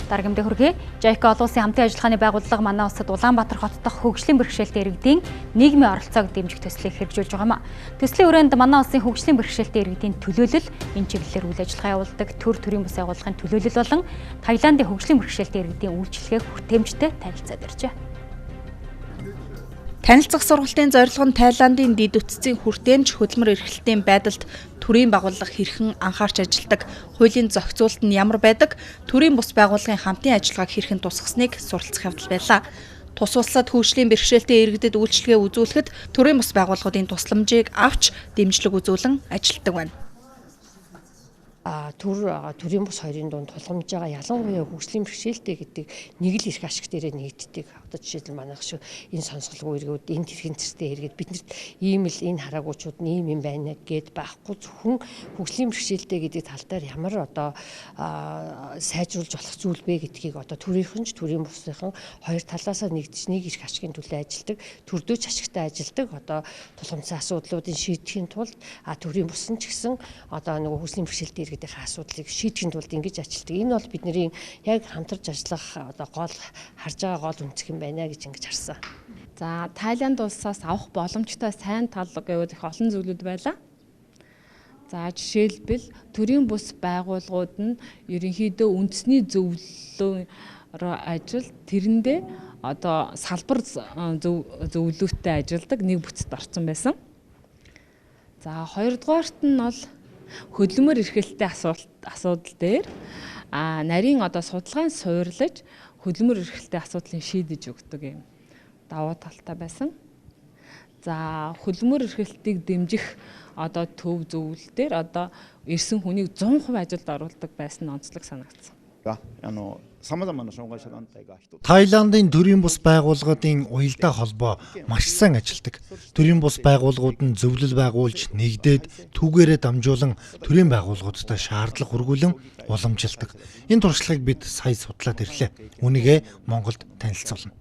Даргамдын хүргэе. Жайка олон улсын хамтын ажиллагааны байгууллага манай улсад Улаанбаатар хот дахь хөгжлийн бэрхшээлтэй иргэдийн нийгмийн оролцоог дэмжих төслийг хэрэгжүүлж байгаа юм. Төслийн хүрээнд манай улсын хөгжлийн бэрхшээлтэй иргэдийн төлөөлөл, энэ чиглэлээр үйл ажиллагаа явуулдаг төрийн бас байгууллагын төлөөлөл болон Таиландын хөгжлийн бэрхшээлтэй иргэдийн үйлчлэгээ хүртээмжтэй танилцаад иржээ. Танилцах сургалтын зорилго нь Таиландын дэд үтцийн хүртээмж хөдөлмөр эрхлэлтийн байдалд төрийн байгууллага хэрхэн анхаарч ажилладаг, хуулийн зохицуулалт нь ямар байдаг, төрийн бус байгууллагын хамтын ажиллагааг хэрхэн тусгасныг суралцах явдал байлаа. Тус улсад хөгжлийн бэрхшээлтэй иргэдэд үйлчлэгээ үзүүлэхэд төрийн бус байгууллагуудын тусламжийг авч дэмжлэг үзүүлэн ажилладаг байна. Төрийн бус хоёрын дунд тулгамж байгаа ялангуяа хөгжлийн бэрхшээлтэй гэдэг нэг л эрх ашиг дээрээ нэгддэг. Одоо жишээлбэл манайх шиг энэ сонсголгүй иргэд, энэ тэрхэн цэртэй иргэд биднэрт ийм л энэ хараагуучууд нь ийм юм байна гэд байхгүй зөвхөн хөгжлийн бэрхшээлтэй гэдэг тал дээр ямар одоо сайжруулж болох зүйл бэ гэдгийг одоо төрийнхэн ч төрийн бусынхан хоёр талаасаа нэгдэж нэг эрх ашигын төлөө ажилладаг, төрдөөч ашигтай ажилладаг. Одоо тулгамдсан асуудлуудыг шийдэхийн тулд төрийн бус нь ч гэсэн одоо нөгөө хөгжлийн бэрхшээлтэй иргэдийн асуудлыг шийдэхин тулд ингэж ажилладаг. Энэ бол бидний яг хамтарч ажиллах одоо гол харж байгаа гол үнцэг юм байна гэж ингэж харсан. За Тайланд улсаас авах боломжтой сайн тал гэвэл их олон зүйлүүд байлаа. За жишээлбэл төрийн бус байгууллагууд нь ерөнхийдөө үндэсний зөвлөлөөр ажил тэрэндээ одоо салбар зөвлөлтөй ажилдаг нэг бүтцэд орсон байсан. За хоёрдугаарт нь бол хөдөлмөр эрхлэлтэй асуудал дээр нарийн одоо судалгаан суурлаж хөдөлмөр эрхлэлтэй асуудлыг шийдэж өгдөг юм давуу талтай байсан. За хөдөлмөр эрхлэлтийг дэмжих одоо төв зөвлөл дээр одоо ирсэн хүнийг 100% ажилд оруулдаг байсан нь онцлог санагдсан. Таиландын төрийн бус байгууллагын уялдаа холбоо маш сайн ажилладаг. Төрийн бус байгууллагууд нь зөвлөл байгуулж, нэгдээд, түүгээрээ дамжуулан төрийн байгууллагуудтай шаардлага хүргүүлэн уламжилдаг. Энэ туршлагыг бид сая судлаад ирлээ. Үүнийгээ Монголд танилцуулна.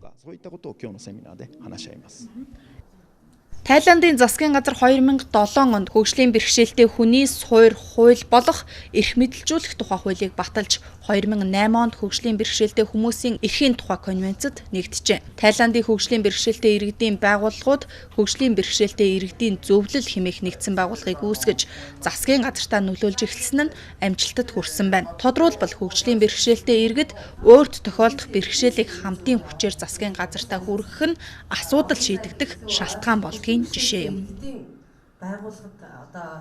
Таиландын засгийн газар 2007 онд хөгжлийн бэрхшээлтэй хүний суур хууль болох эрх мэдэлжүүлэх тухай хуулийг баталж 2008 онд хөгжлийн бэрхшээлтэй хүмүүсийн эрхийн тухай конвенцэд нэгджээ. Таиландын хөгжлийн бэрхшээлтэй иргэдийн байгууллагууд хөгжлийн бэрхшээлтэй иргэдийн зөвлөл хэмээх нэгдсэн байгууллагыг үүсгэж засгийн газартаа нөлөөлж эхэлсэн нь амжилтад хүрсэн байна. Тодорхойлбол хөгжлийн бэрхшээлтэй иргэд өөрт тохиолдох бэрхшээлийг хамтын хүчээр засгийн газартаа хүргэх нь асуудал шийдэгдэх шалтгаан болдгийг жишээ юм.